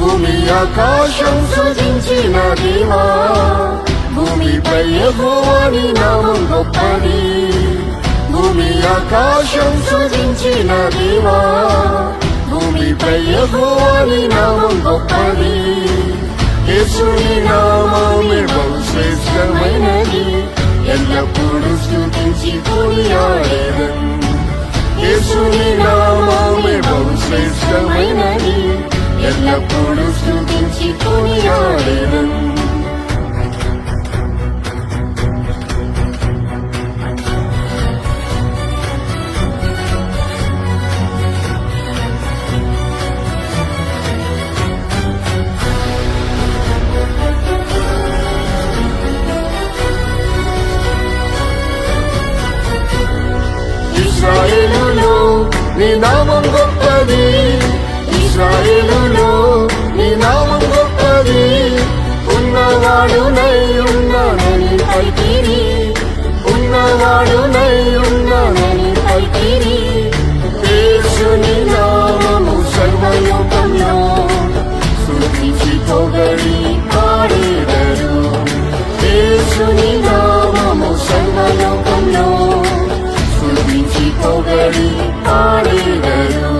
భూమి ఆకాశం సృజించిన దేవా, భూమిపై యెహోవా నీ నామం గొప్పది. భూమి ఆకాశం సృజించిన దేవా, భూమిపై యెహోవా నీ నామం గొప్పది. యేసుని నామమే బహు శ్రేష్టమైనది, ఎల్లప్పుడూ స్తుతించి కొనియాడెదను. యేసుని నామమే బహు శ్రేష్టమైనది, ఎల్లప్పుడూ స్తుతించి కొనియాడెదను. ఇశ్రాయేలులో నీ నామం గొప్పది, ఇశ్రాయేలులో నీ నామం గొప్పది. ఉన్నవాడునై ఉన్నానని పలికిరి, ఉన్నవాడునై ఉన్నానని పలికిరి. యేసుని నామము సర్వలోకంలో స్తుతించి పొగడి పాడెదరు. యేసుని నామము సర్వలోకంలో స్తుతించి పొగడి పాడెదరు.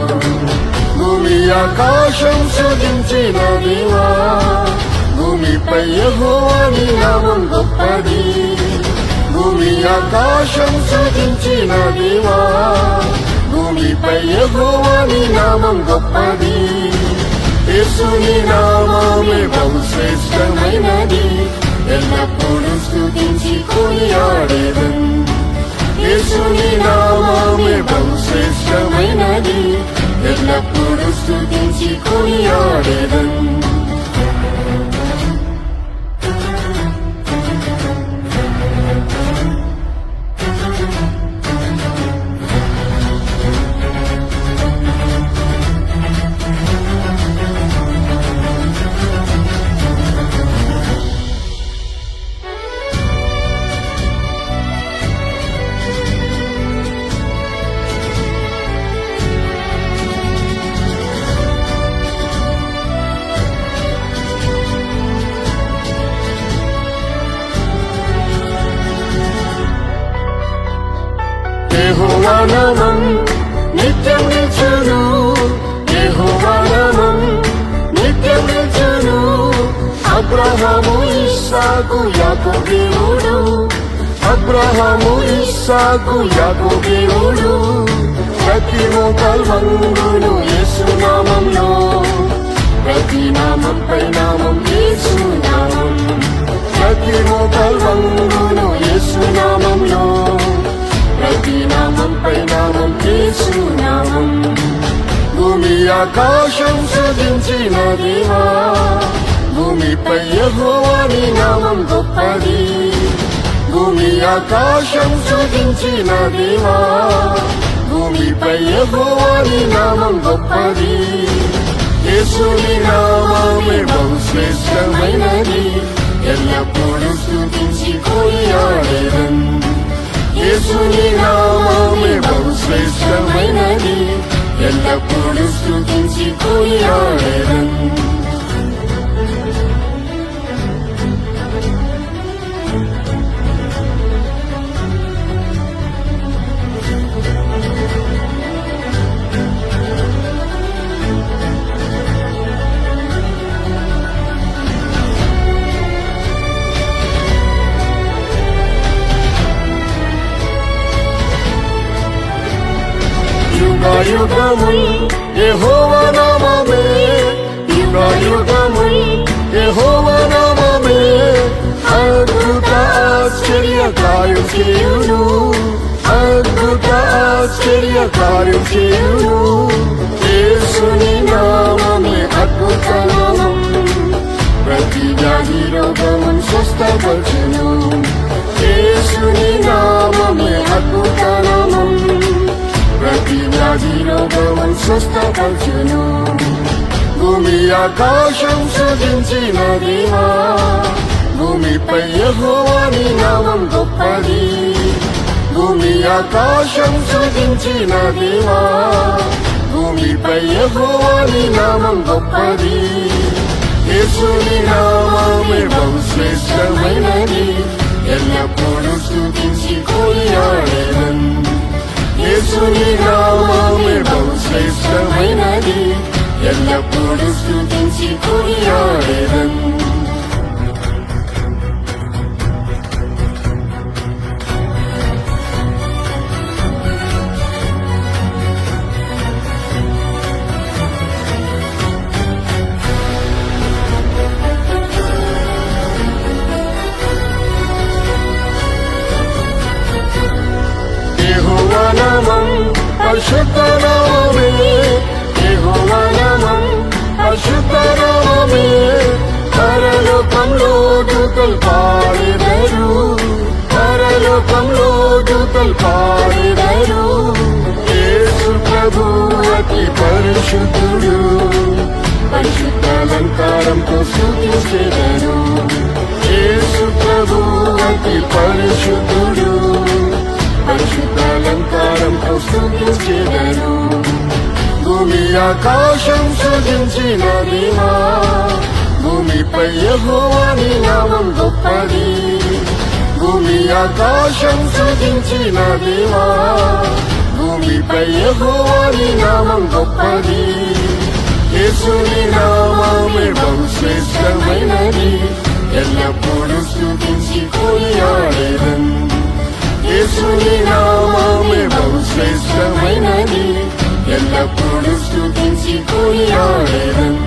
భూమి ఆకాశం సృజించిన దేవా, భూమిపై యెహోవా నీ నామం గొప్పది. భూమి ఆకాశం సృజించిన దేవా, భూమిపై యెహోవా నీ నామం గొప్పది. యేసుని నామమే బహు శ్రేష్టమైనది, ఎల్లప్పుడూ స్తుతించి కొనియాడెదను. యేసుని నామమే బహు శ్రేష్టమైనది, ఎల్లప్పుడూ స్తుతించి కొనియాడెదను. యెహోవా నామం నిత్యం నిల్చును, యెహోవా నామం నిత్యం నిల్చును. అబ్రహాము ఇస్సాకు యాకోబు దేవుడు, అబ్రహాము ఇస్సాకు యాకోబు దేవుడు. ప్రతి మోకాలు వంగును యేసు నామంలో, ప్రతి నామంపై నామం యేసు నామం. ప్రతి మోకాలు వంగును యేసు నామంలో, ప్రతి నామంపై నామం యేసు నామం. భూమి ఆకాశం సృజించిన దేవా, భూమిపై యెహోవా నీ నామం గొప్పది. భూమి ఆకాశం సృజించిన దేవా, భూమిపై యెహోవా నీ నామం గొప్పది. యేసుని నామమే బహు శ్రేష్టమైనది, ఎల్లప్పుడూ స్తుతించి కొనియాడెదను. యేసుని నామమే బహు శ్రేష్టమైనది, ఎల్లప్పుడూ స్తుతించి కొనియాడెదను. యుగయుగముల్ యెహోవా నామమే, యుగయుగముల్ యెహోవా నామమే. అద్భుత ఆశ్చర్య కార్యం చేయును, అద్భుత ఆశ్చర్య కార్యం చేయును. యేసుని నామమే అద్భుత నామం, ప్రతి వ్యాధి రోగమును స్వస్థపరచును. యేసుని నామమే అద్భుత నామం, ప్రతి వ్యాధి రోగమును స్వస్థపరచును. భూమి ఆకాశం సృజించిన దేవా, భూమిపై యెహోవా నీ నామం గొప్పది. భూమి ఆకాశం సృజించిన దేవా, భూమిపై యెహోవా నీ నామం గొప్పది. యేసుని నామమే బహుశ్రేష్టమైనది, ఎల్లప్పుడూ స్తుతించి కొనియాడెదన్. యేసుని నామమే బహుశ్రేష్టమైనది, ఎల్లప్పుడూ స్తుతించి కొనియాడెదన్. యెహోవా నామం పరిశుద్ధ నామమే, యెహోవా నామం పరిశుద్ధ నామమే. పరలోకంలో దూతలు పాడెదరు, పరలోకంలో దూతలు పాడెదరు. యేసు ప్రభువు అతి పరిశుద్ధుడు, పరిశుద్ధ అలంకారంతో స్తుతించెదరు. యేసు ప్రభువు అతి పరిశుద్ధుడు, పరిశుద్ధ అలంకారంతో స్తుతించెదరు. భూమి ఆకాశం సృజించిన దేవా, భూమిపై యెహోవాని నామం గొప్పది. భూమి ఆకాశం సృజించిన దేవా, భూమిపై యెహోవాని నామం గొప్పది. యేసుని నామమే బహుశ్రేష్టమైనది, ఎల్లప్పుడూ స్తుతించి కొనియాడెదన్. యేసుని నామమే బహుశ్రేష్టమైనది, ఎల్లప్పుడూ స్తుతించి కొనియాడెదన్.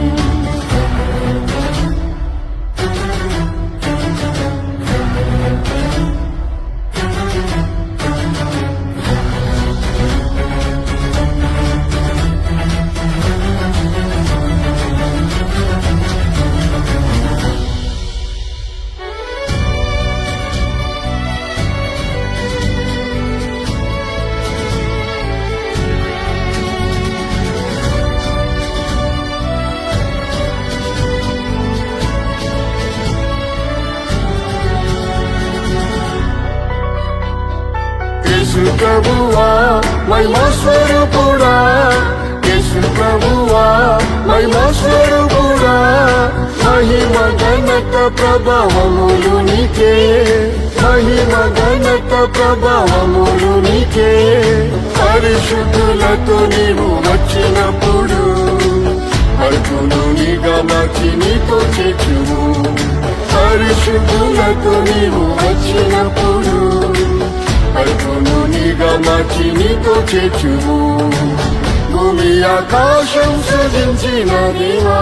యేసు ప్రభువా మహిమా స్వరూపుడా, యేసు ప్రభువా మహిమా స్వరూపుడా. మహిమ ఘనత ప్రభావములు నీకే, మహిమ ఘనత ప్రభావములు నీకే. పరిశుద్ధులతో నీవు వచ్చినప్పుడు అర్జును నీగా మార్చి నీతో చేర్చుము. పరిశుద్ధులతో నీవు వచ్చినప్పుడు అర్జును నీగా మార్చి నీతో చేర్చుము. భూమి ఆకాశం సృజించిన దేవా,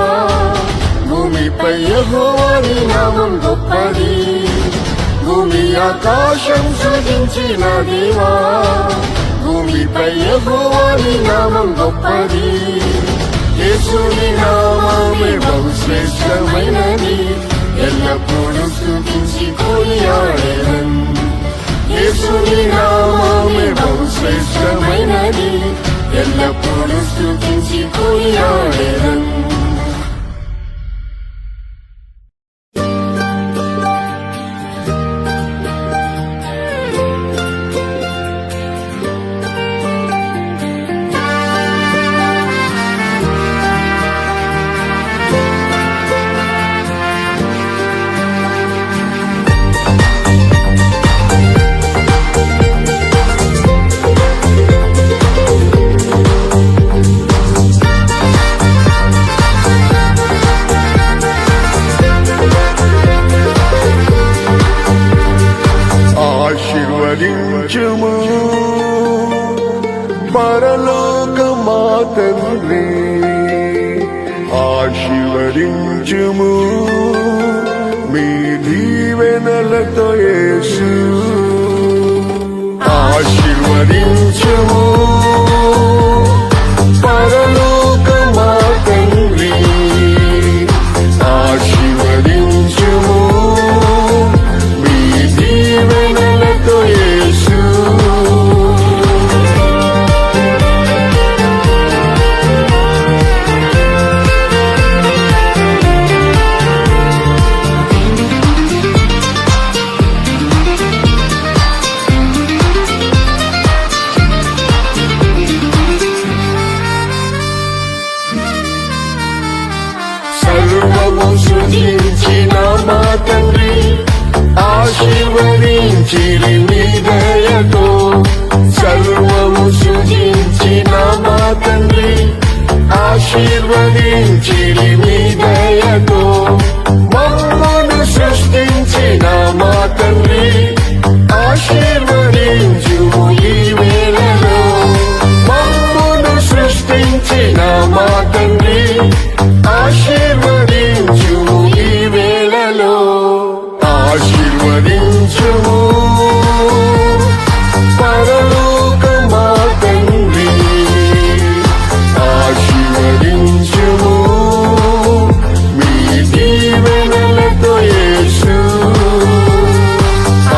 భూమిపై యెహోవాని నామం గొప్పది. భూమి ఆకాశం సృజించిన దేవా, భూమిపై యెహోవాని నామం గొప్పది. యేసుని నామమే బహుశ్రేష్టమైనది, ఎల్లప్పుడూ స్తుతించి కొనియాడెదన్. యేసుని నామమే బహుశ్రేష్టమైనది, ఎల్లప్పుడూ స్తుతించి కొనియాడెదన్. ఆశీర్వదించుము పరలోకమా తండ్రి, ఆశీర్వదించుము మీ దీవెనలతో యేసు. ఆశీర్వదించుము పరలోకమా తండ్రి, ఆశీర్వదించుము మీ దీవెనలతో యేసు. సర్వము సృజించిన మా తండ్రి ఆశీర్వదించిరి మీ దయతో సర్వము సృజించిన మా తండ్రి ఆశీర్వదించిరి మీ దయతో మమ్మను సృష్టించిన మా తండ్రి ఆశీర్వదించుము ఈ వేళలో మమ్మను సృష్టించిన మా తండ్రి ఆశీర్వదించుము ఈ వేళలో ఆశీర్వదించుము పరలోక మా తండ్రి ఆశీర్వదించుము మీ దీవెనలతో యేసు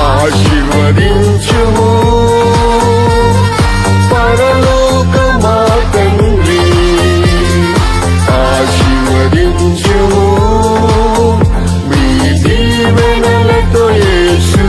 ఆశీర్వదించుము పరలోక మా తండ్రి ఆశీర్వదించుము మీ దీవెనలతో యేసు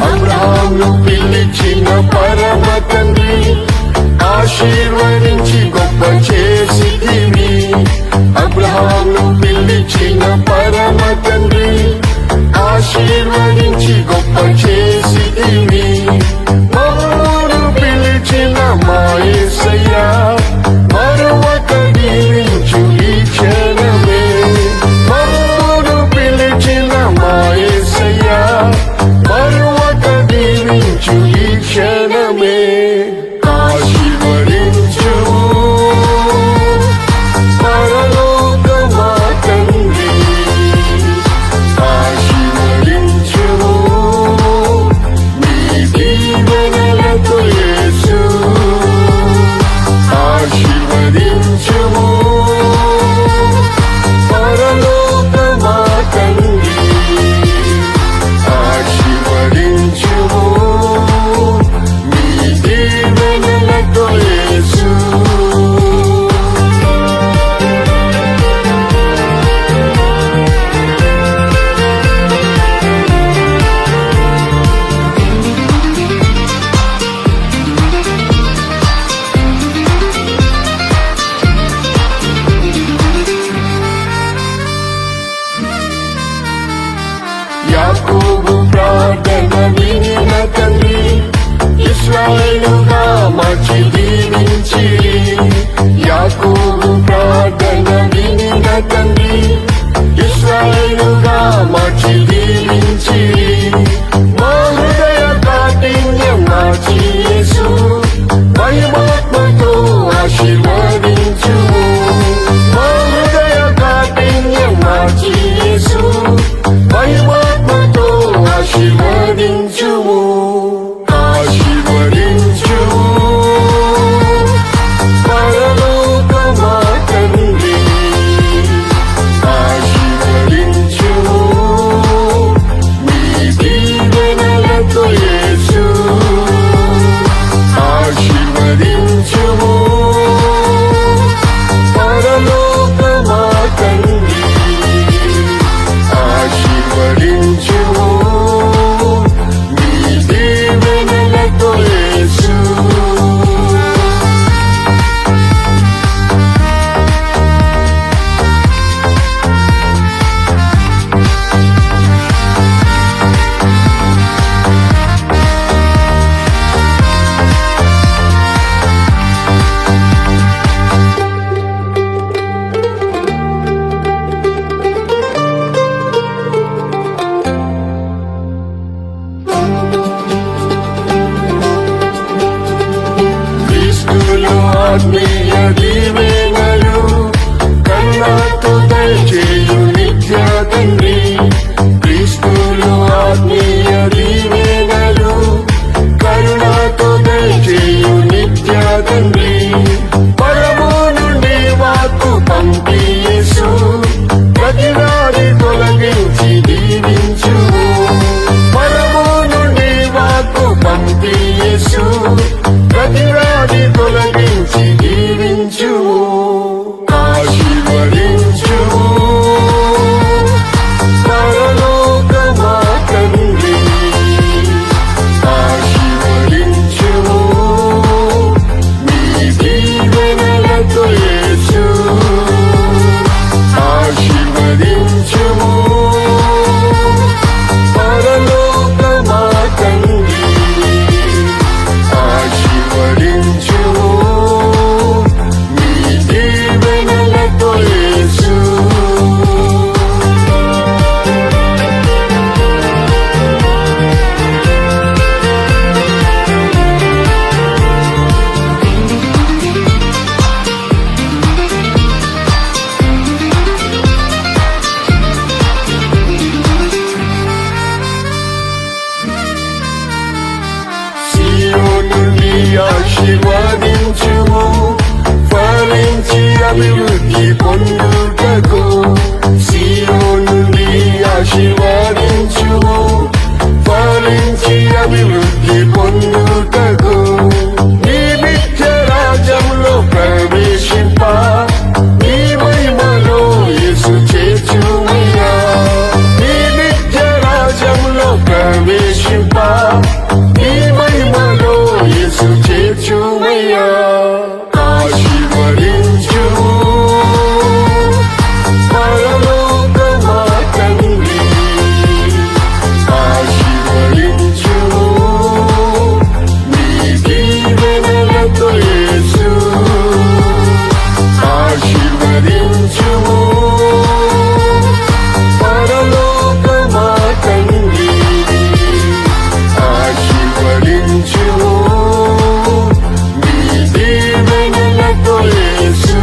అబ్రహామును పిలిచిన పరమ తండ్రి ఆశీర్వదించి గొప్ప చేసితివి అబ్రహామును పిలిచిన పరమ తండ్రి ఆశీర్వదించి గొప్ప చేసితివి మమ్మను పిలిచిన మా యేసయ్యా మరొక దీవించు ఈ క్షణమే మమ్మను పిలిచిన మా యేసయ్యా మరొక దీవించు ఈ క్షణమే ఆశీర్వదించుము పరలోక మా తండ్రి ఆశీర్వదించుము మీ దీవెనలతో యేసు ఆశీర్వదించుము పరలోక మా తండ్రి ఆశీర్వదించుము మీ దీవెనలతో యేసు యాకోబు ప్రార్థన వినిన తండ్రి ఇశ్రాయేలుగా మార్చి దీవించిరి యాకోబు ప్రార్థన వినిన తండ్రి ఇశ్రాయేలుగా మార్చి దీవించిరి మా హృదయ కాఠిన్యం మార్చి యేసు మహిమాత్మతో ఆశీర్వదించుము మా హృదయ కాఠిన్యం మార్చి యేసు మహిమాత్మతో ఆశీర్వదించుము ఆశీర్వదించుము పరలోక మా తండ్రి ఆశీర్వదించుము ఫలించి అభివృద్ధి పొందుటకు సీయోను నుండి ఆశీర్వదించుము ఫలించి అభివృద్ధి పొందుటకు నీ నిత్య రాజ్యంలో ప్రవేశింప నీ మహిమలో యేసు చేర్చుమయ్యా నీ నిత్య రాజ్యంలో ప్రవేశింప నీ మహిమలో యేసు చేర్చుమయ్యా ఆశీర్వదించుము పరలోక మా తండ్రి ఆశీర్వదించుము నీ దీవెనలతో యేసు ఆశీర్వదించుము పరలోక మా తండ్రి ఆశీర్వదించుము నీ దీవెనలతో యేసు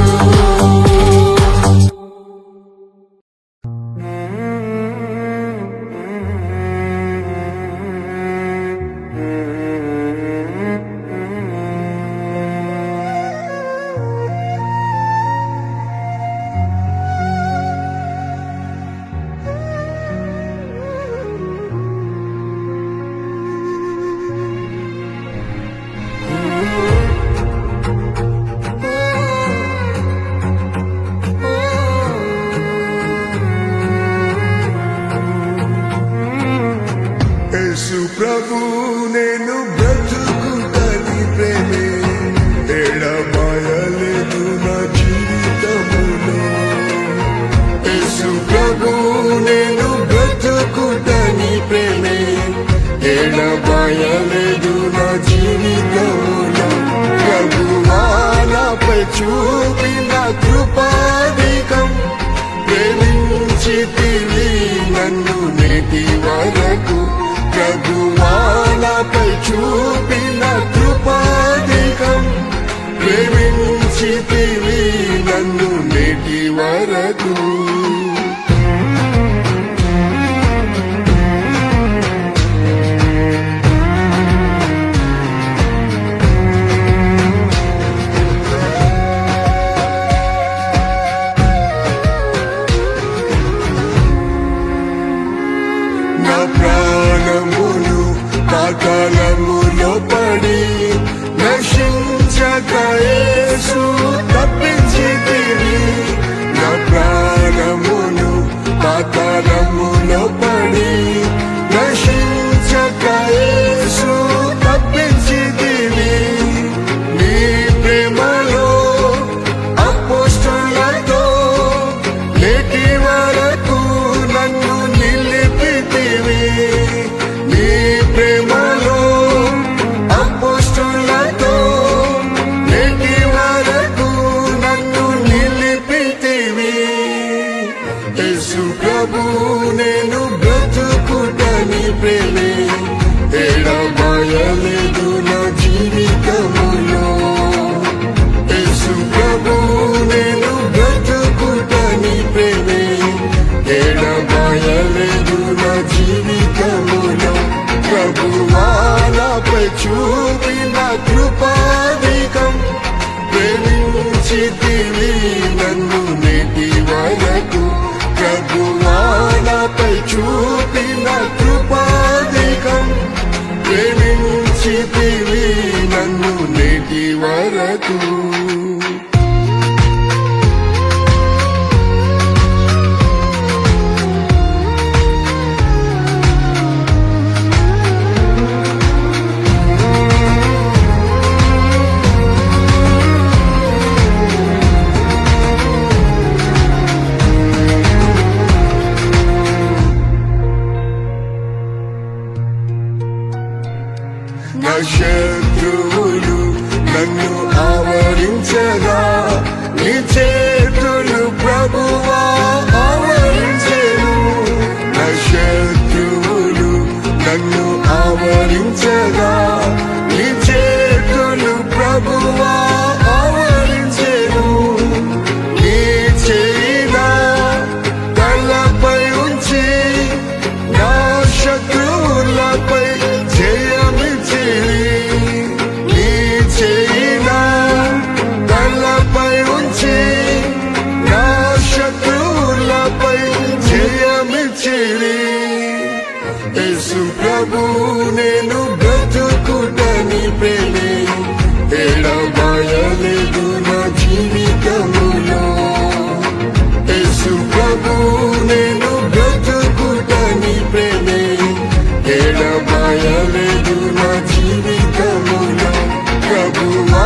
యేసు ప్రభు నేను బ్రతుకుటని ప్రేమే ఎడబాయలేదు నా జీవితములో యేసు ప్రభు నేను బ్రతుకుటని ప్రేమే ఎడబాయలేదు నా జీవితములో ప్రభువా నాపై చూపిన కృపాధికం ప్రేమించితివి నన్ను నేటి వరకు ప్రభువా నాపై చూపిన కృపాధికం ప్రేమించితివి నన్ను నేటి వరకు నా ప్రాణమును పాతాళములో పడి నశించక యేసు తప్పించితివి నా ప్రాణమును పాతాళములో పడి నశించక యేసు తప్పించితివి నీ ప్రేమలో అపోస్తలులతో నేటి వరకు నన్ను నిలిపితివి నీ ప్రేమలో అపోస్తలులతో నేటి వరకు నన్ను నిలిపితివి యేసు ప్రభు నేను బ్రతుకుటని ప్రేమే ఎడబాయలేదు నా జీవితములో యేసు ప్రభు నేను బ్రతుకుటని ప్రేమే ఎడబాయలేదు నా జీవితములో ప్రభువా నాపై చూపిన కృపాధికం ప్రేమించితివి నన్ను నేటి వరకు ప్రభువా నాపై చూపిన కృపాధికం ప్రేమించితివి నన్ను నేటి వరకు నా శత్రువులు నన్ను ఆవరించి ప్రభు నేను బ్రతుకుటని ప్రేమే ఎడబాయలేదు నా జీవితములో. యేసు ప్రభు నేను బ్రతుకుటని ప్రేమే ఎడబాయలేదు నా జీవితములో. ప్రభువా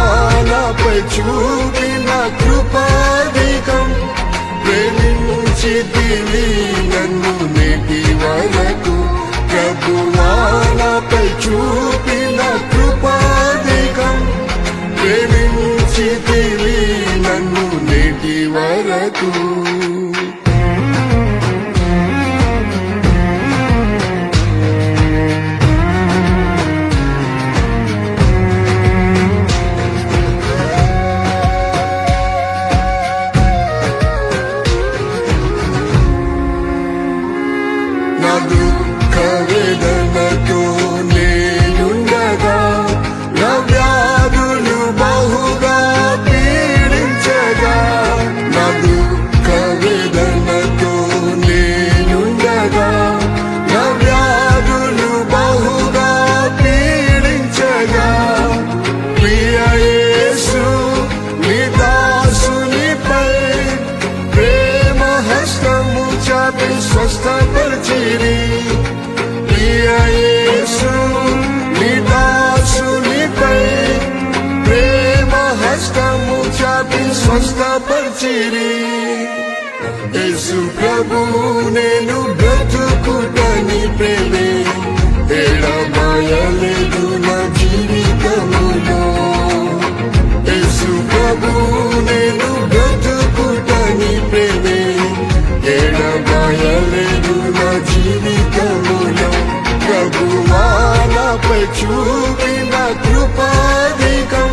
నాపై చూపిన కృపాధికం ప్రేమించితివి నన్ను నేటి వరకు. ప్రభువా నాపై చూపిన కృపాధికం ప్రేమించితివి నన్ను నేటి వరకు. నా దుఃఖ వేదనతో నేనుండగా నా వ్యాధులు బహుగా పీడించగా. నా దుఃఖ వేదనతో నేనుండగా నా వ్యాధులు బహుగా పీడించగా. ప్రియ యేసు నీ దాసునిపై ప్రేమ హస్తము చాపి స్వస్థపరిచిరి. ప్రియ యేసు నీ దాసునిపై ప్రేమ హస్తము చాపి స్వస్థపరిచిరి. యేసు ప్రభు నేను బ్రతుకుటని ప్రేమే ఎడబాయలేదు నా జీవితములో. యేసు ప్రభు నేను బ్రతుకుటని ప్రేమే ఎడబాయలేదు నా జీవితములో. ప్రభువా నాపై చూపిన కృపాధికం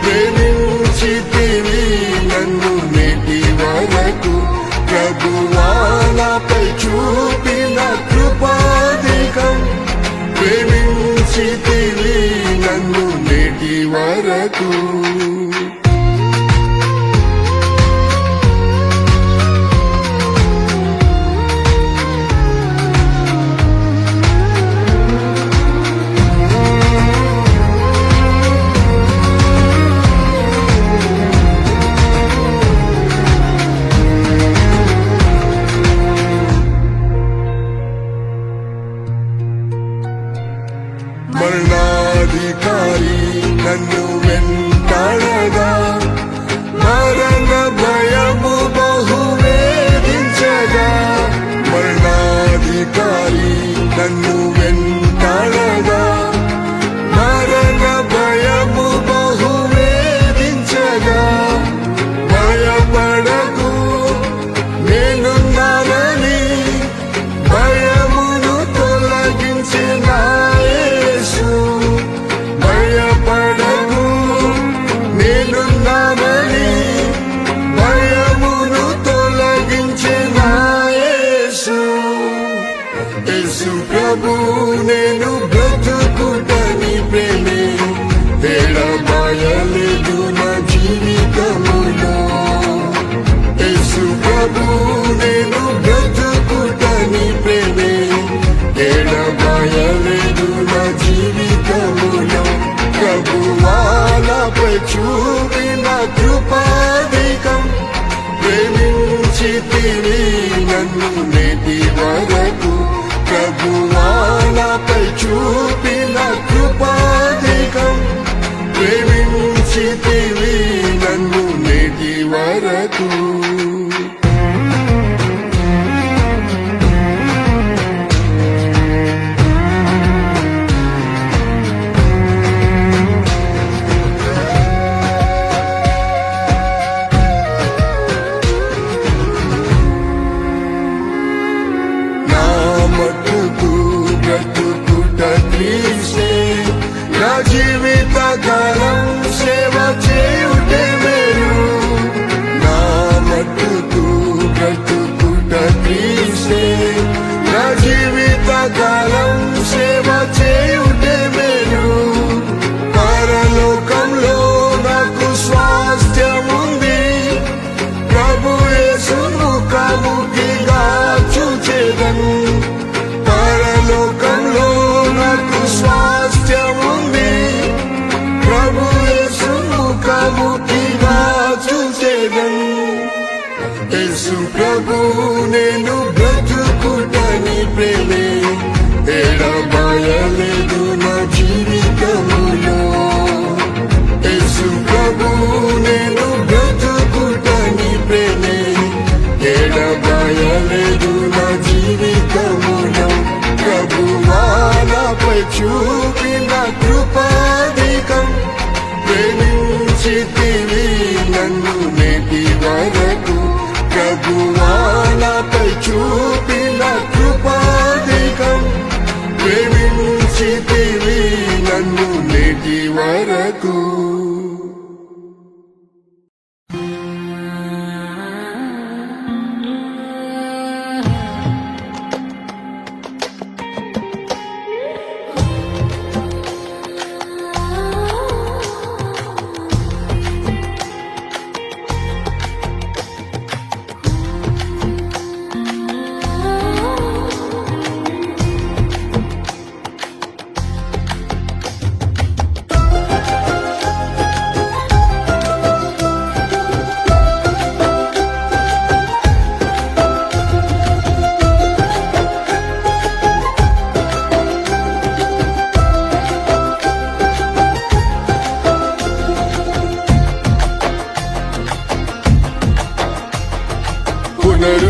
ప్రేమించితివి నన్ను నేటి వరకు. ప్రభువా నాపై చూపిన కృపాధికం ప్రేమించితివి నన్ను నేటి వరకు. మరణాధికారి నన్ను వెంటాడగా మరణ భయము బహు వేధించగా. మరణాధికారి నన్ను వెంటాడగా మరణ భయము బహు వేధించగా. భయపడకు నేనున్నానని భయమును తొలగించిన యేసు. భయపడకు నేనున్నానని భయమును తొలగించిన యేసు. యేసు ప్రభు నేను బ్రతుకుటని ప్రేమే ఎడబాయలేదు నా జీవితములో. యేసు ప్రభు నేను బ్రతుకుటని ప్రేమే ఎడబాయలేదు నా జీవితములో. ప్రభువా నాపై చూపిన కృపాధికం ప్రేమించితివి నన్ను నేటి వరకు. ప్రభువా నాపై చూపిన కృపాధికం ప్రేమించితివి నన్ను నేటి వరకు. నా మట్టుకు బ్రతుకుట క్రీస్తే నా జీవిత కాలం సేవ చేయుటే మేలు. నా మట్టుకు బ్రతుకుట క్రీస్తే నా జీవిత కాలం సేవ చేయుటే మేలు. పరలోకంలో నాకు స్వాస్థ్యముంది ప్రభు యేసు ముఖాముఖిగా చూచెదను. పరలోకంలో నేను బ్రతుకుట నీ ప్రేమే ఎడబాయలేదు నా జీవితములో యేసు ప్రభు నేను బ్రతుకుట నీ ప్రేమే ఎడబాయలేదు నా జీవితములో ప్రభువా నాపై చూపిన కృపాధికం ప్రేమించితివి నన్ను నేటి వరకు ప్రభువా నాపై చూపిన కృపాధికం ప్రేమించితివి నన్ను నేటి వరకు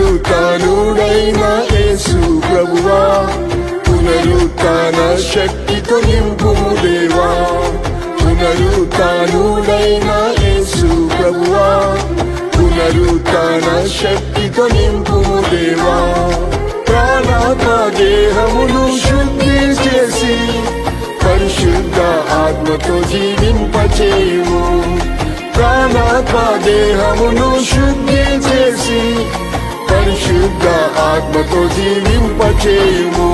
పునరుత్థానుడైన యేసు ప్రభువా పునరుత్థాన శక్తితో నింపుము దేవా పునరుత్థానుడైన యేసు ప్రభువా పునరుత్థాన శక్తితో నింపుము దేవా ప్రాణాత్మ దేహమును శుద్ధి చేసి పరిశుద్ధ ఆత్మతో జీవింపచేయుము ప్రాణాత్మ దేహమును శుద్ధి చేసి పరిశుద్ధ ఆత్మతో జీవింపచేయుము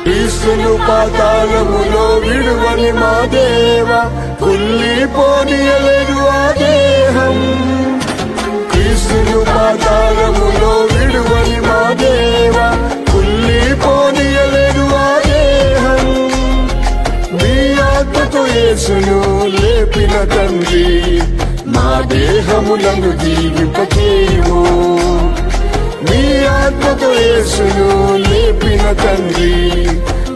క్రీస్తును పాతాళములో విడువని మా దేవ కుళ్ళిపోనీయలేదు ఆ దేహం క్రీస్తును పాతాళములో విడువని మా దేవ కుళ్ళిపోనీయలేదు ఆ దేహం మీ ఆత్మతో యేసును లేపిన తండ్రి మా దేహములను జీవింపచేయుము మీ ఆత్మతో యేసును లేపిన తండ్రి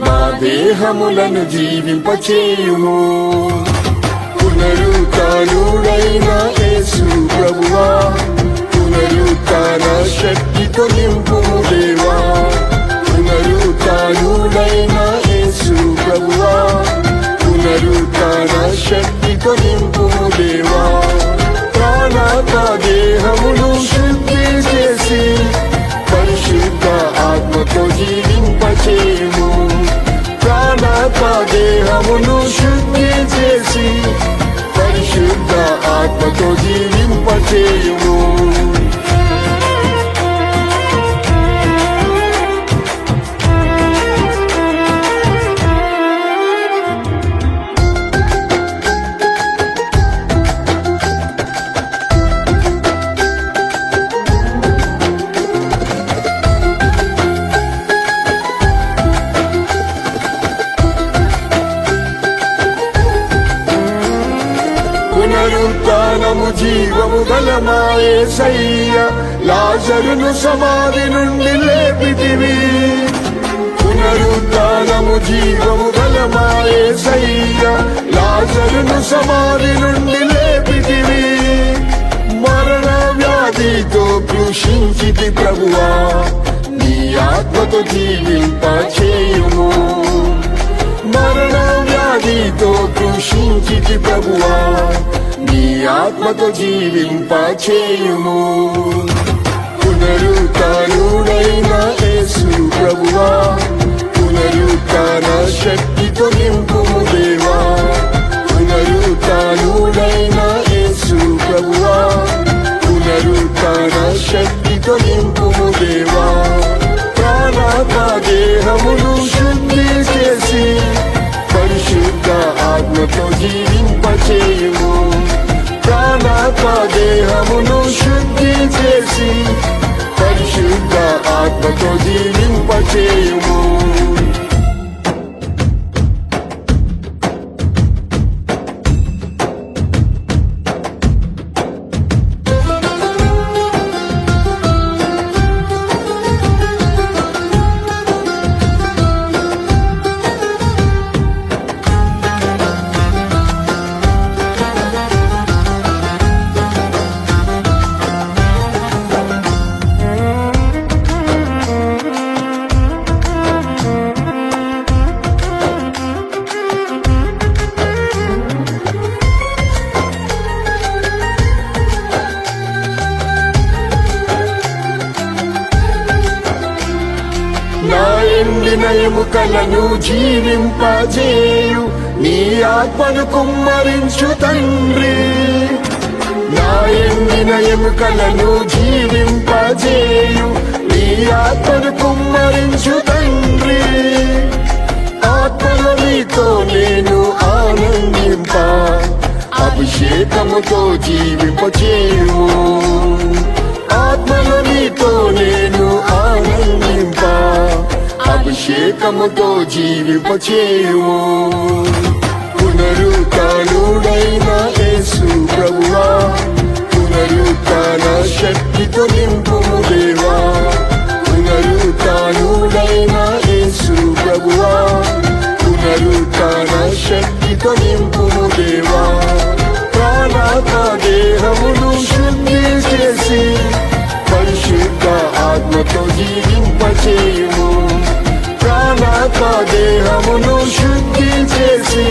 మా దేహములను జీవింపచేయుము పునరుత్థానుడైన యేసు ప్రభువా పునరుత్థాన శక్తితో నింపుము దేవా పునరుత్థానుడైన యేసు ప్రభువా పునరుత్థాన శక్తితో నింపుము దేవా ప్రాణాత్మ దేహమును శుద్ధి చేసి పరిశుద్ధ ఆత్మతో జీవింపచేయుము ప్రాణాత్మ దేహమును శుద్ధి చేసి పరిశుద్ధ ఆత్మతో జీవింపచేయుము పునరుత్థానము జీవము గల మా యేసయ్య లాజరును సమాధి నుండి లేపితివి పునరుత్థానము జీవము గల మా యేసయ్య లాజరును సమాధి నుండి లేపితివి మరణ వ్యాధితో కృషించితి ప్రభువా నీ ఆత్మతో జీవింపచేయుము మరణ వ్యాధితో కృషించితి ప్రభువా నీ ఆత్మతో జీవింపచేయుము పునరుత్థానుడైన యేసు ప్రభువా పునరుత్థాన శక్తితో నింపుము దేవా పునరుత్థానుడైన యేసు ప్రభువా పునరుత్థాన శక్తితో నింపుము దేవా ప్రాణాత్మ దేహమును శుద్ధి చేసి పరిశుద్ధ ఆత్మతో జీవింపచేయుము ప్రాణాత్మ దేహమును శుద్ధి చేసి పరిశుద్ధ ఆత్మతో జీవింపచేయుము నా ఎండిన ఎముకలను జీవింపజేయు నీ ఆత్మను కుమ్మరించు తండ్రి నా ఎండిన ఎముకలను జీవింపజేయు నీ ఆత్మను కుమ్మరించు తండ్రి ఆత్మలో నీతో నేను ఆనందింప అభిషేకముతో జీవింపచేయుము ఆత్మలో నీతో నేను ఆనందింప అభిషేకముతో జీవింపచేయుము పునరుత్థానుడైన యేసు ప్రభువా పునరుత్థాన శక్తితో నింపుము దేవా పునరుత్థానుడైన యేసు ప్రభువా పునరుత్థాన శక్తితో నింపుము దేవా ప్రాణాత్మ దేహమును శుద్ధి చేసి పరిశుద్ధ ఆత్మతో జీవింపచేయుము ప్రాణాత్మ దేహమును శుద్ధి చేసి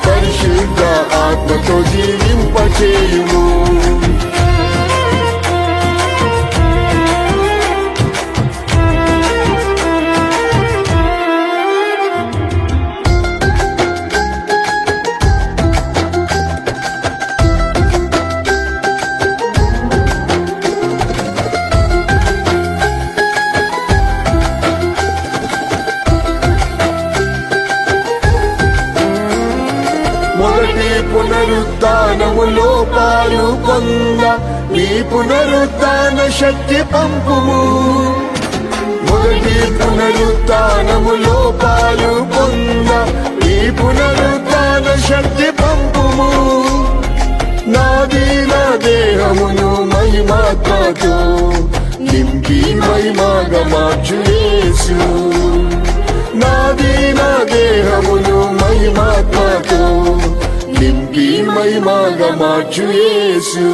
పరిశుద్ధ ఆత్మతో జీవింపచేయుము మొదటి పునరుత్థానములో పాలు పొంద నీ పునరుత్థాన శక్తి పంపుము మొదటి పునరుత్థానములో పాలు పొంద నీ పునరుత్థాన శక్తి పంపుము నాది నా దేహమును మహిమాత్మతో నింపి మహిమగా మార్చు యేసు నాది నా దేహమును మహిమాత్మతో నింపి మహిమగా మార్చు యేసు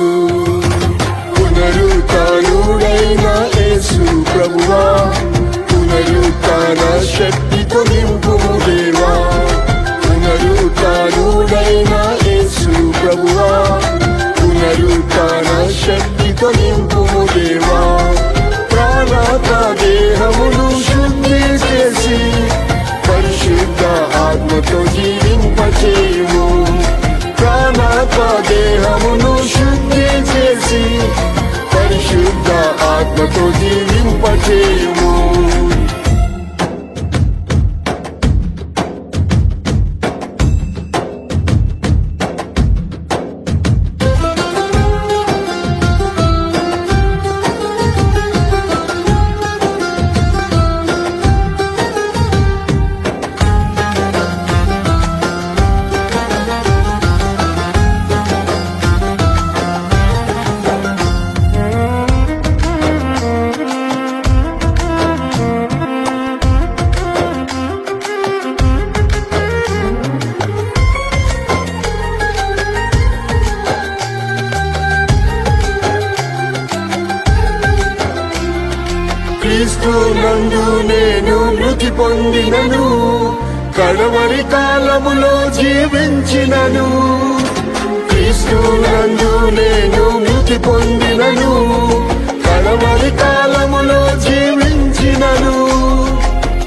పునరుత్థానుడైన యేసు ప్రభువా పునరుత్థాన శక్తితో నింపుము దేవా పునరుత్థానుడైన యేసు ప్రభువా పునరుత్థాన శక్తితో నింపుము దేవా ప్రాణాత్మ దేహమును శుద్ధి చేసి పరిశుద్ధ ఆత్మతో జీవింపచేయుము ప్రాణాత్మ దేహమును శుద్ధి చేసి పరిశుద్ధ ఆత్మతో జీవింపచేయుము క్రీస్తు నందు నేను మృతి పొందినను కడవరి కాలములో జీవించినను క్రీస్తు నందు నేను మృతి పొందినను కడవరి కాలములో జీవించినను అయినను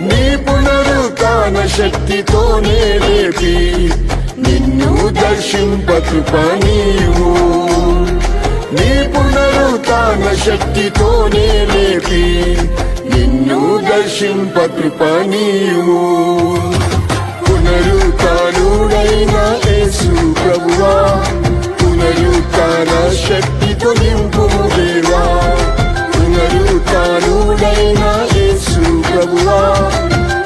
నీ పునరుత్థాన శక్తితోనే లేపి నిన్ను దర్శింప కృప నీవు. నీ పునరుత్థాన శక్తితోనే లేపి నిన్ను దర్శింప కృప నీవు. పునరుత్థానుడైన యేసు ప్రభువా పునరుత్థాన శక్తితో నింపుము దేవా. పునరుత్థానుడైన యేసు ప్రభువా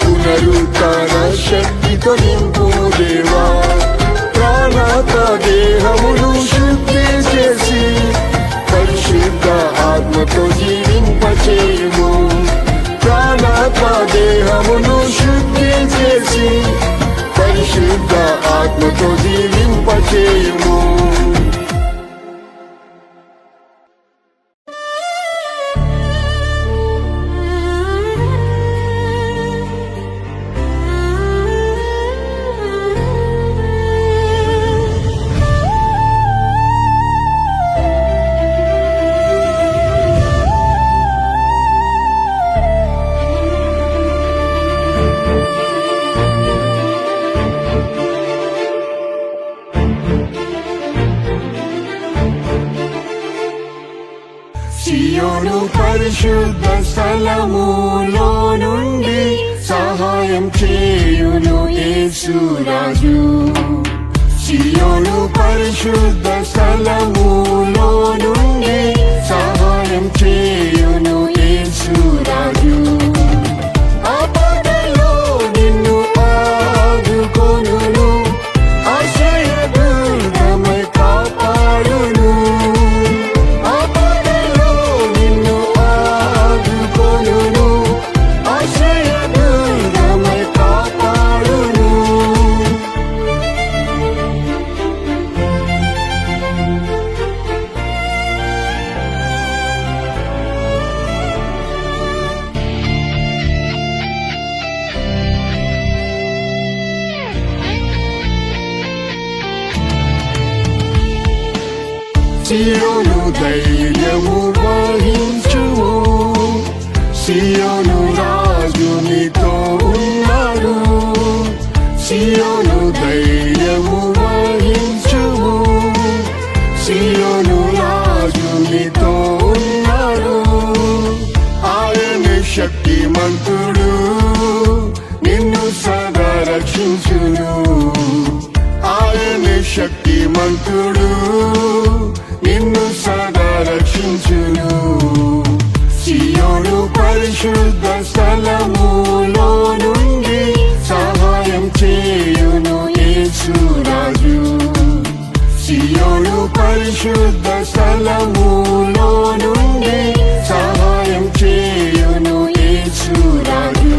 పునరుత్థాన శక్తితో నింపుము దేవా. ప్రాణాత్మ దేహమును శుద్ధి చేసి పరిశుద్ధ ఆత్మతో జీవింపచేయుము. ప్రాణాత్మ దేహమును శుద్ధి చేసి పరిశుద్ధ ఆత్మతో జీవింపచేయుము. సియోను పరిశుద్ధ స్థలములో నుండి సహాయం చేయును యేసురాజు. సియోను పరిశుద్ధ స్థలములో నుండి సహాయం చేయును యేసురాజు. ఆపదలో నిన్ను ఆదుకొనును ఆశ్రయదుర్గమై కాపాడును. సియోను ధైర్యము వహించుము. సియోను రాజు నీతో ఉన్నాడు. సియోను ధైర్యము వహించుము. సియోను రాజు నీతో ఉన్నాడు. ఆయన శక్తిమంతుడు నిన్ను సదా రక్షించును. ఆయన శక్తిమంతుడు నిన్ను సదా రక్షించును. సియోను పరిశుద్ధ స్థలములో నుండి సహాయం చేయును యేసురాజు. సియోను పరిశుద్ధ స్థలములో నుండి సహాయం చేయును యేసురాజు.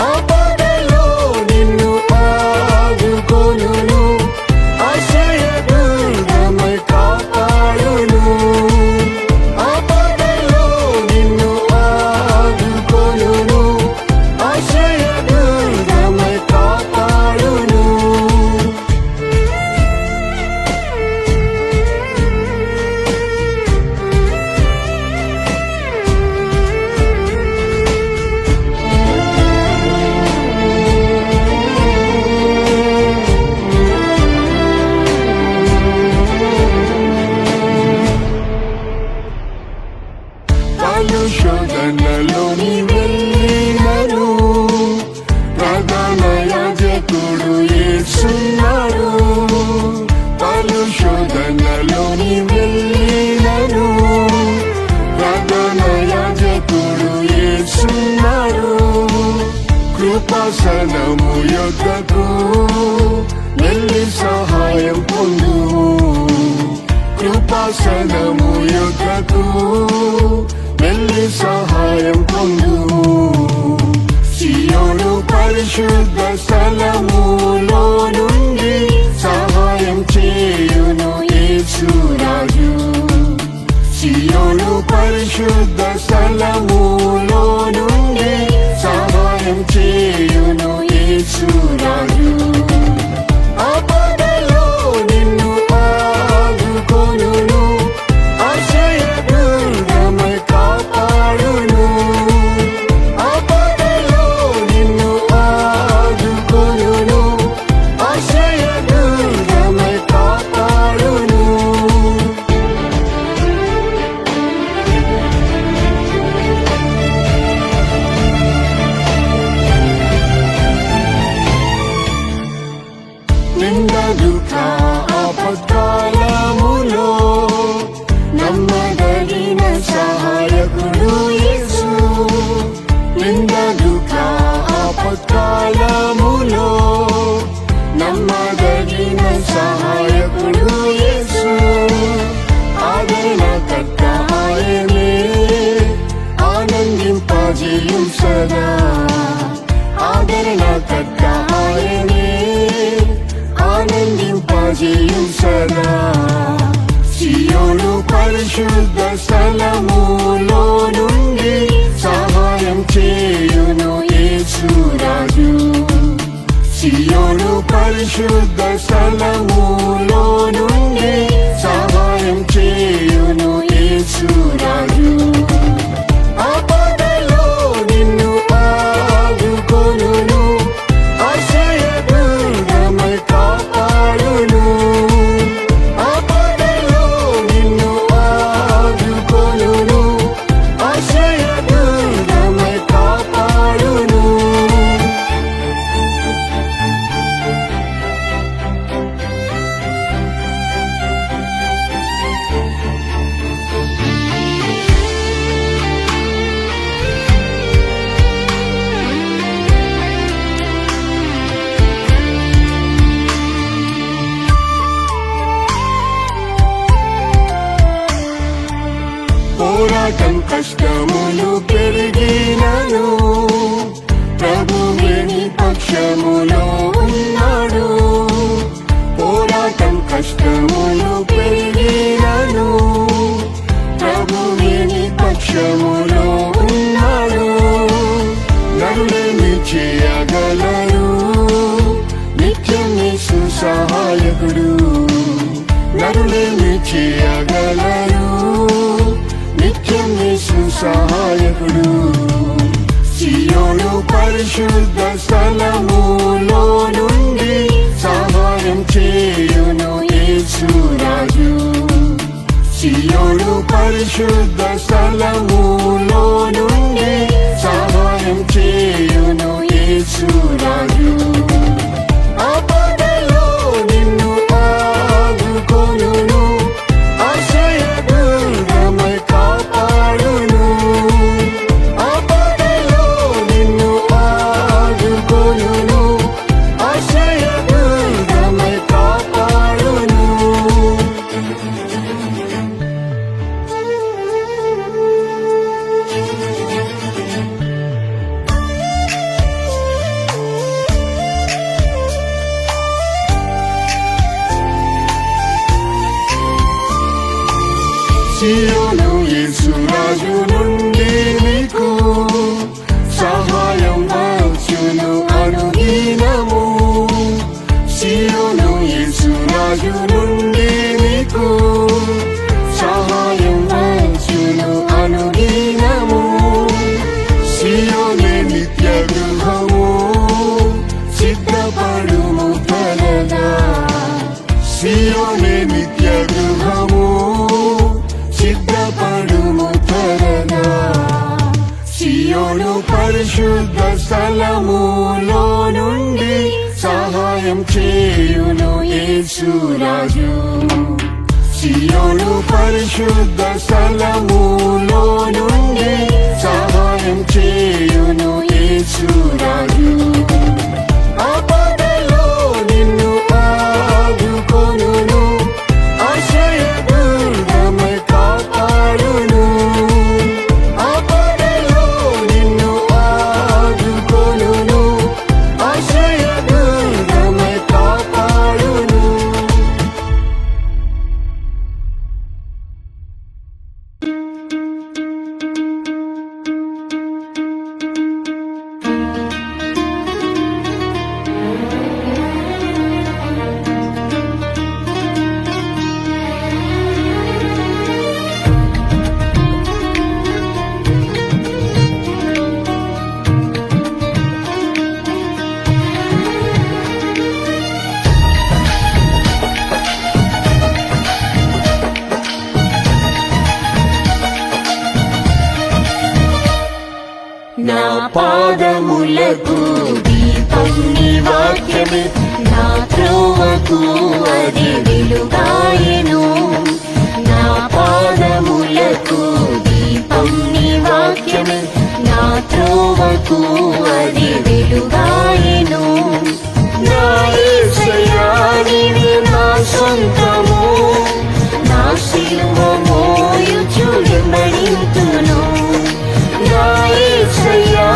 ఆపదలో నిన్ను ఆదుకొనును ఆశ్రయదుర్గమై కాపాడును. ఆపదలో నిన్ను ఆదుకొనును ఆశ్రయదుర్గమై కాపాడును. పలు శోధనలోని వెళ్ళినను ప్రధాన యాజకుడు యేసున్నాడు. పలు శోధనలోని వెళ్ళినను ప్రధాన యాజకుడు యేసున్నాడు. కృపాసనము యొద్దకు వెళ్ళి సహాయం పొందుము. కృపాసనము యొద్దకు వెళ్ళి సహాయం పొందుము. సియోను పరిశుద్ధ స్థలములో నుండి సహాయం చేయును యేసురాజు. సియోను పరిశుద్ధ స్థలములో నుండి సహాయం చేయును యేసురాజు. ఆపదలో నిన్ను ఆదుకొనును ఆశ్రయదుర్గమై కాపాడును. సదా ఆదరణకర్త ఆయనే ఆనందింపజేయు సదా సియోను పరిశుద్ధ స్థలములో నుండి సహాయం చేయును యేసురాజు సియోను పరిశుద్ధ స్థలములో నుండి సహాయం చేయును యేసురాజు ఆపదలో నిన్ను ఆదుకొనును ఆశ్రయదుర్గమై కాపాడును ఆపదలో నిన్ను ఆదుకొనును ఆశ్రయదుర్గమై కాపాడును పోరాటం కష్టములు పెరిగినను ప్రభువే నీ పక్షములో ఉన్నాడు పోరాటం కష్టములు పెరిగినను ప్రభువే నీ పక్షములో ఉన్నాడు నరులేమి చేయగలరు నిత్యం యేసు సహాయకుడు నరులేమి చేయగలరు నిత్యం యేసు సహాయకుడు సియోను పరిశుద్ధ స్థలములో నుండి సహాయం చేయును యేసురాజు సియోను పరిశుద్ధ స్థలములో నుండి సహాయం చేయును యేసురాజు ఆపదలో నిన్ను ఆదుకొనును ఆశ్రయదుర్గమై కాపాడును ఆపదలో నిన్ను ఆదుకొనును ఆశ్రయదుర్గమై కాపాడును సియోను యేసురాజు నుండి నీకు సహాయం వచ్చును అనుదినము సియోను యేసురాజు నుండి నీకు సహాయం వచ్చును అనుదినము సియోనే నిత్య గృహము సిద్ధపడుము త్వరగా సియోనే నిత్య గృహము సిద్ధపడుము త్వరగా సియోను పరిశుద్ధ స్థలములో నుండి సహాయం చేయును యేసురాజు సియోను పరిశుద్ధ స్థలములో నుండి సహాయం చేయును యేసురాజు ఆపదలో నిన్ను ఆదుకొనును ఆశ్రయదుర్గమై కాపాడును ఆపదలో నిన్ను ఆదుకొనును ఆశ్రయదుర్గమై కాపాడును నా పాదములకు దీపం నీ వాక్యమే నా త్రోవకు అది వెలుగాయెను నా పాదములకు దీపం నీ వాక్యమే నా త్రోవకు అది వెలుగాయెను నా యేసయ్యా నీవే నా సొంతము నా సిలువ మోయుచు వెంబడింతును నా యేసయ్యా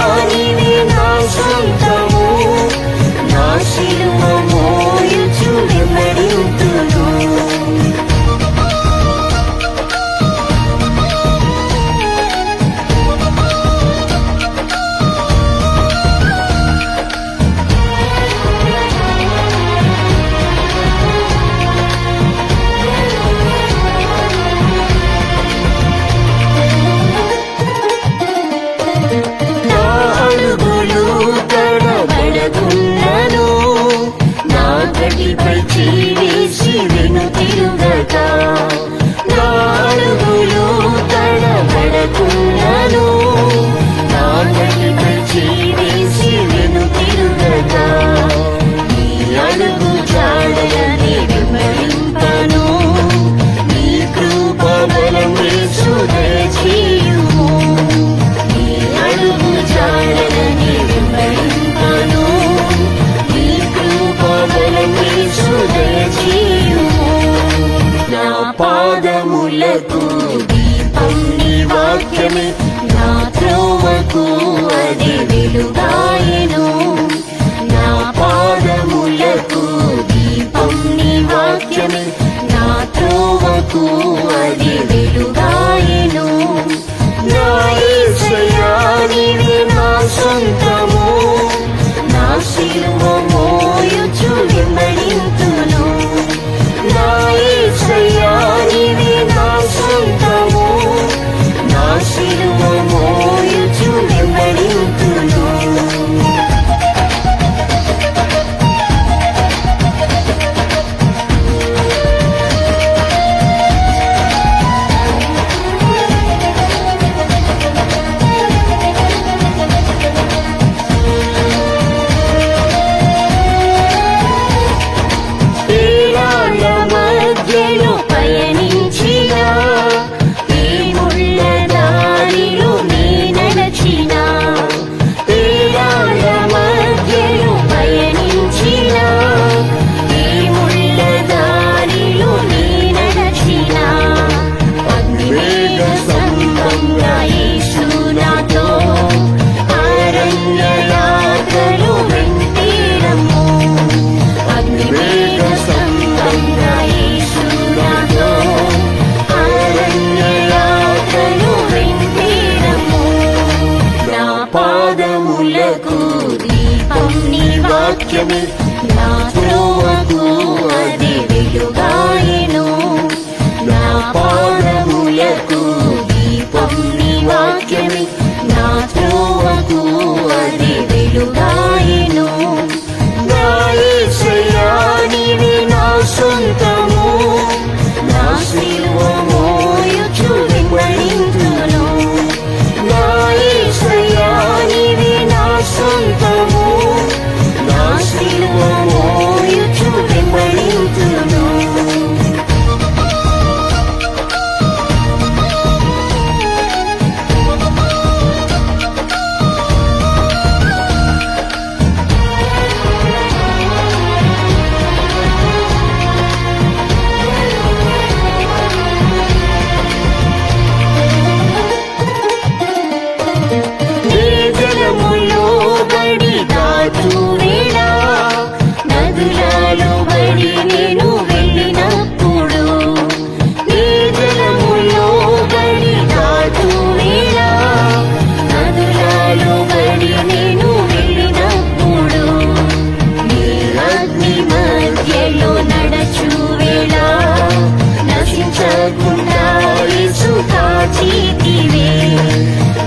పాదములకు దీపం నీ వాక్యమే, నా త్రోవకు అది వెలుగాయెను. నా పాదములకు దీపం నీ వాక్యమే, నా త్రోవకు అది వెలుగాయెను. నా యేసయ్యా నీవే నా సొంతము, నా సిలువ మోయుచు వెంబడింతును. నా యేసయ్యా నీవే నా సొంతము, నా సిలువ మోయుచు వెంబడింతును. జలములో బడి దాటువేళ, నదులలో బడి నేను వెళ్ళినప్పుడు. నీ జలములో బడి దాటువేళ, నదులలో బడి నేను వెళ్ళినప్పుడు. నీ అగ్ని మధ్యలో నడచువేళ, నశించకుండా యేసు కాచితివే.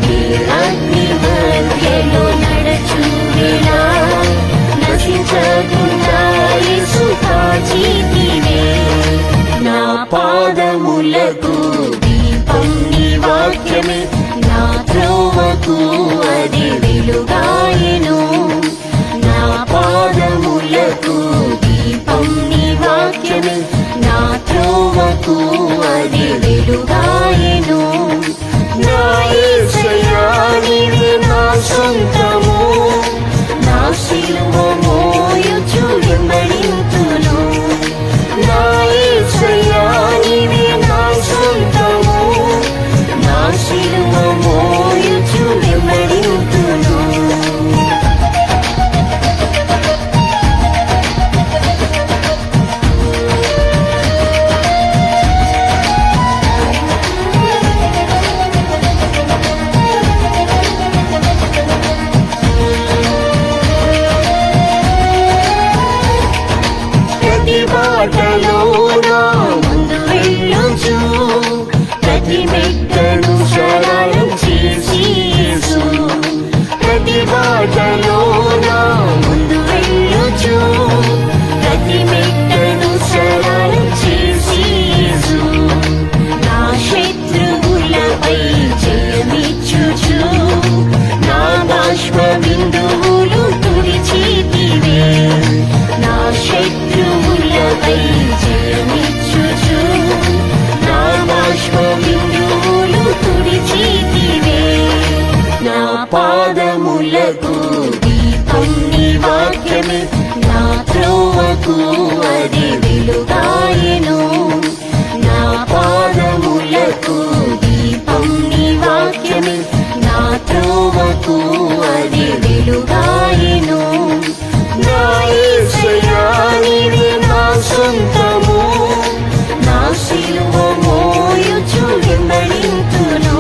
నీ అగ్ని మధ్యలో నడచువేళ, నశించకుండా యేసు కాచితివే. నా పాదములకు దీపం నీ వాక్యమే, నా త్రోవకు అది వెలుగాయెను. నా పాదములకు దీపం నీ వాక్యమే, నా త్రోవకు అది వెలుగాయెను. నా యేసయ్యా నీవే నా సొంతము, నా సిలువ మోయుచు వెంబడింతును. నా యేసయ్యా నీవే నా సొంతము, నా సిలువ మోయుచు వెంబడింతును. ప్రతి బాటలో నా ముందు వెళ్ళొచ్చు, ప్రతి మెట్టను సరళం చేసి యేసు. ప్రతి బాటలో నా ముందు వెళ్ళొచ్చు, ప్రతి మెట్టను సరళం చేసి యేసు. నా శత్రువులపై జయమిచ్చుచు, నా బాష్ప బిందువులు తుడిచితివే. నా శత్రువులపై జయమిచ్చుచు, నా బాష్ప బిందువులు తుడిచితివే. నా పాదములకు దీపం నీ వాక్యమే, నా త్రోవకు అది వెలుగాయెను. నా పాదములకు దీపం నీ వాక్యమే, నా త్రోవకు అది వెలుగాయెను. నా యేసయ్యా నీవే నా సొంతము, నా సిలువ మోయుచు వెంబడింతును.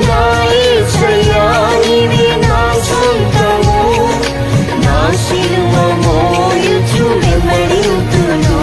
నా యేసయ్యా నీవే నా సొంతము, నా సిలువ మోయుచు వెంబడింతును.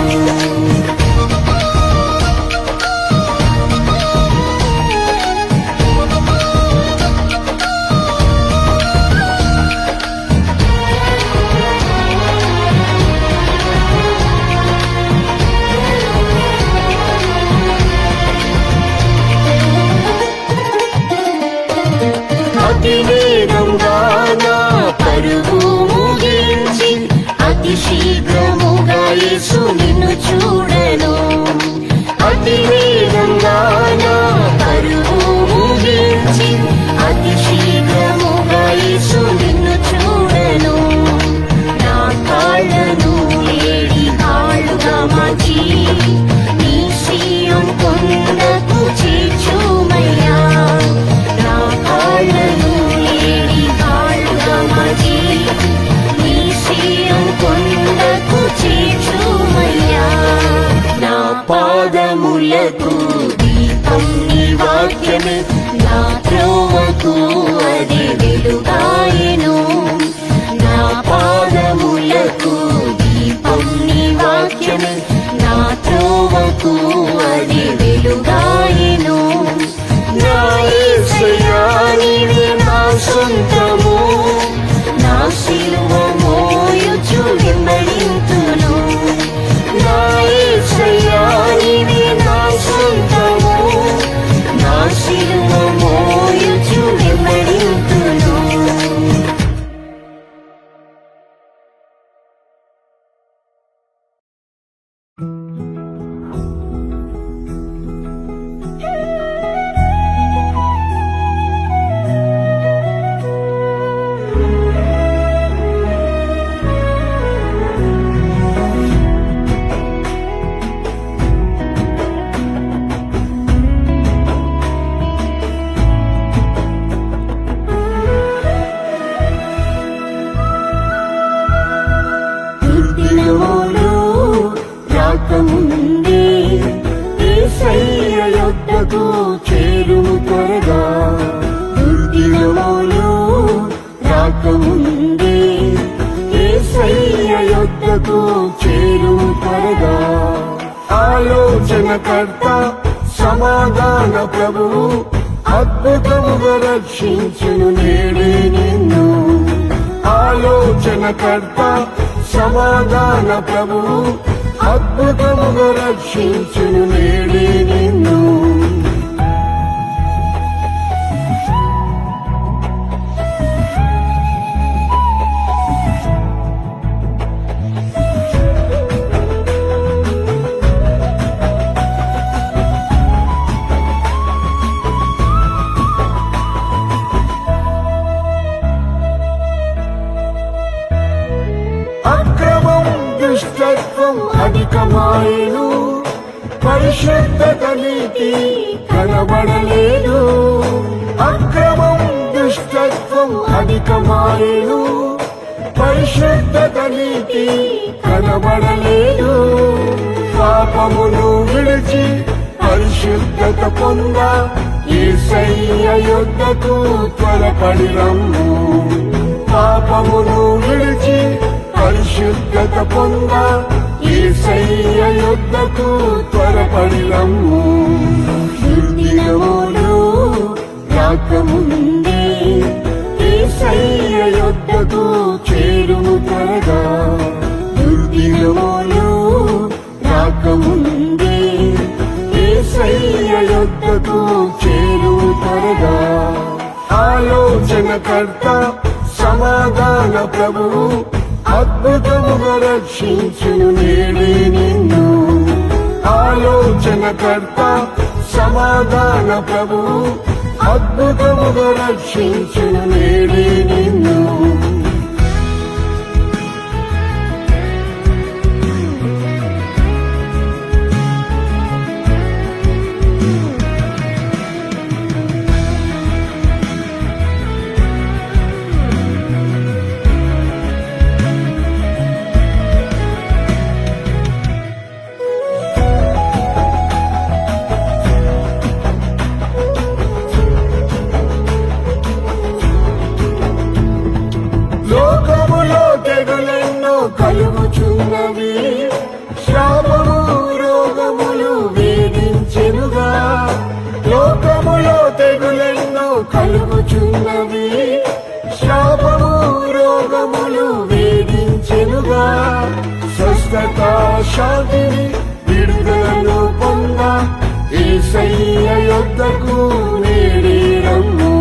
నాకు అది వెలుగాయెను. నా యేసయ్యా నీవే నా సొంతము, నా సిలువ మోయుచు వెంబడింతును. నా యేసయ్యా నీవే నా సొంతము, నా సిలువ మోయుచు వెంబడింతును. దినములు రాకముందే యేసయ్య యొద్దకు చేరుము త్వరగా. దుర్దినములు రాకముందే యేసయ్య యొద్దకు చేరుము త్వరగా. ఆలోచనకర్త సమాధాన ప్రభువు అద్భుతముగా రక్షించును నేడే నిన్ను. ఆలోచనకర్త సమాధాన ప్రభువు అద్భుతముగా రక్షించును నేడే నిన్ను. అక్రమం దుష్టత్వం అధికమాయెను, పరిశుద్ధత నీతి కనబడలేదు. అక్రమం దుష్టత్వం అధికమాయెను, పరిశుద్ధత నీతి కనబడలేదు. పాపమును విడిచి పరిశుద్ధత పొంద యేసయ్య యొద్దకు త్వరపడి రమ్ము. పాపమును విడిచి పరిశుద్ధత పొంద యేసయ్య యొద్దకు త్వరపడి రమ్ము. దుర్దినములు రాకముందే యేసయ్య యొద్దకు చేరుము త్వరగా. దుర్దినములు రాకముందే యేసయ్య యొద్దకు చేరుము త్వరగా. ఆలోచనకర్త సమాధాన ప్రభువు అద్భుతముగా రక్షించును నేడే నిన్ను. ఆలోచనకర్త సమాధాన ప్రభువు అద్భుతముగా రక్షించును నేడే నిన్ను. కలుగుచున్నవి, శాపము రోగములు వేధించెనుగా. లోకములో తెగులెన్నో కలుగుచున్నవి, శాపము రోగములు వేధించెనుగా. స్వస్థత శాంతిని విడుదలను పొంద యేసయ్య యొద్దకు నేడే రమ్ము.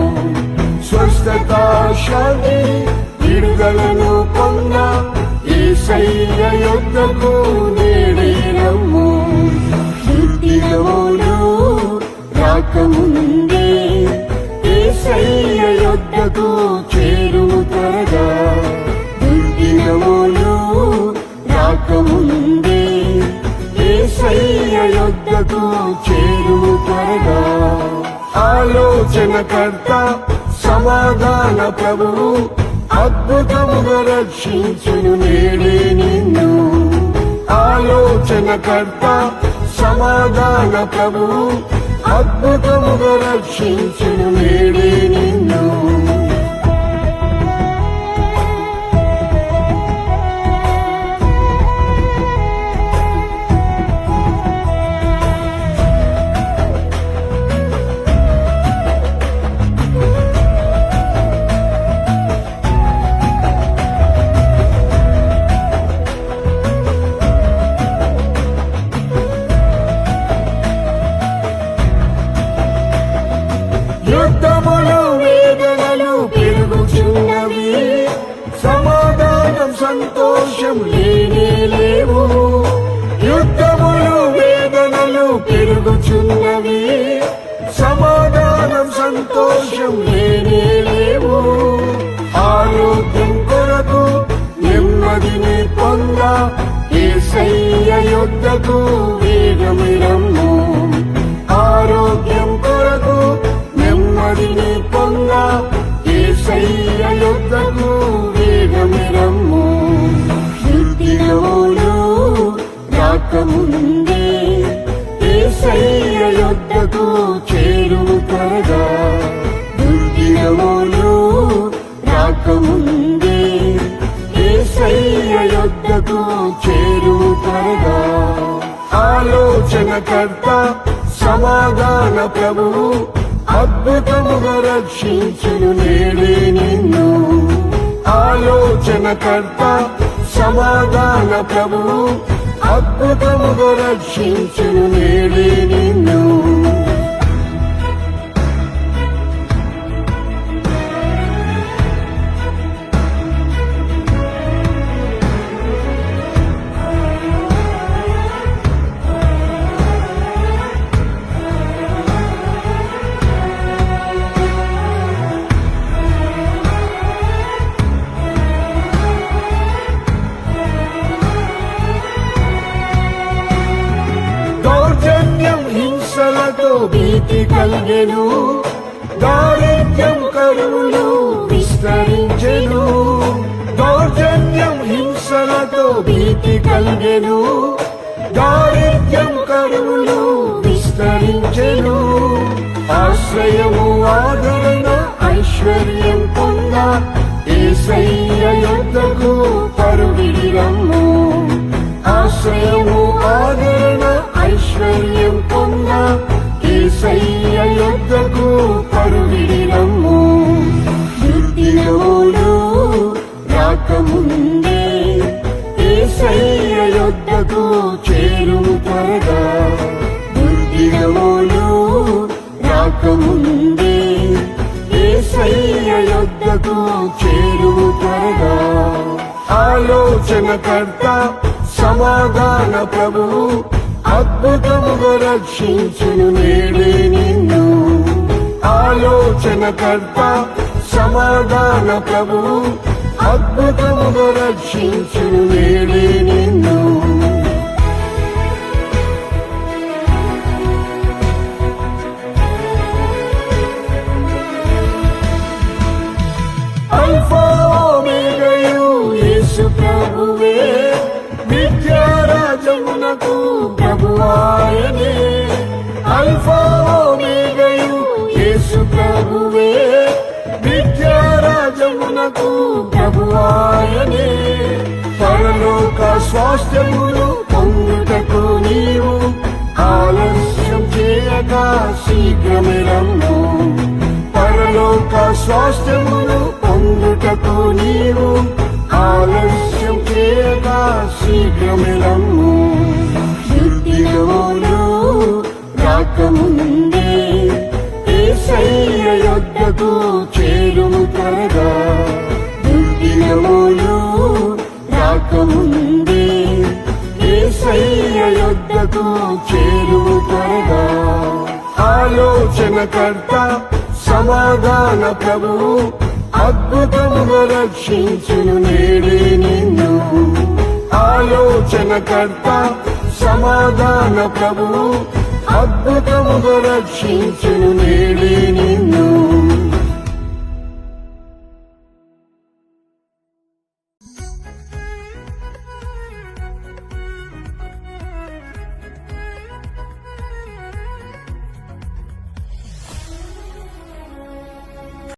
స్వస్థత శాంతిని విడుదలను పొంద యేసయ్య యొద్దకు నేడే రమ్ము. దుర్దినములు రాకముందే యేసయ్య యొద్దకు చేరుము త్వరగా. దుర్దినములు రాకముందే యేసయ్య యొద్దకు చేరుము త్వరగా. ఆలోచనకర్త సమాధాన ప్రభువు అద్భుతముగా రక్షించును నేడే నిన్ను. ఆలోచనకర్త సమాధాన ప్రభువు అద్భుతముగా రక్షించును నేడే నిన్ను. యొద్దకు వేగమిరమ్ము. ఆరోగ్యం కొరకు నెమ్మదిని పొంద యేసయ్య యొద్దకు వేగమిరమ్ము. దుర్దినములు రాకముందే యేసయ్య యొద్దకు చేరుము త్వరగా. దుర్దినములు రాకముందే యేసయ్య యొద్దకు చేరుము త్వరగా. ఆలోచనకర్త సమాధాన ప్రభువు అద్భుతముగా రక్షించును నేడే నిన్ను. ఆలోచనకర్త సమాధాన ప్రభువు అద్భుతముగా రక్షించును నేడే నిన్ను. హింసలతో భీతి కలిగెను. దారిద్ర్యం కరువులు విస్తరించెను. దౌర్జన్యం హింసలతో భీతి కలిగెను. దారిద్ర్యం కరువులు విస్తరించెను. ఆశ్రయము ఆదరణ ఐశ్వర్యం పొంద యేసయ్య యొద్దకు పరుగిడిరమ్ము. ఆశ్రయము ఆదరణ ఐశ్వర్యం పొంద యేసయ్య యొద్దకు పరుగిడిరమ్ము. దుర్దినములు రాకముందే యేసయ్య యొద్దకు చేరుము త్వరగా. దుర్దినములు రాకముందే యేసయ్య యొద్దకు చేరుము త్వరగా. ఆలోచనకర్త సమాధాన ప్రభువు అద్భుతముగా రక్షించును నేడే నిన్ను. ఆలోచనకర్త సమాధాన ప్రభువు అద్భుతముగా రక్షించును నేడే నిన్ను. అల్ఫా ఓమెగాయు యేసు ప్రభువే. విద్యారాజమునకు ప్రభువాయనే. అల్ఫా ఓమెగాయు యేసు ప్రభువే. విద్యారాజమునకు ప్రభువాయనే. పరలోక స్వాస్థ్యమును పొందుటకు నీవు ఆలస్యం చేయక శీఘ్రమిరమ్ము. పరలోక స్వాస్థ్యమును పొందుటకు నీవు ఆలస్యం చేయక శీఘ్రమిరమ్ము. దుర్దినములు రాకముందే యేసయ్య యొద్దకు చేరుము త్వరగా. దుర్దినములు రాకముందే యేసయ్య యొద్దకు చేరుము త్వరగా. ఆలోచనకర్త సమాధాన ప్రభువు అద్భుతముగా రక్షించును నేడే నిన్ను. ఆలోచనకర్త సమాధాన ప్రభువు అద్భుతముగా రక్షించును నేడే నిన్ను.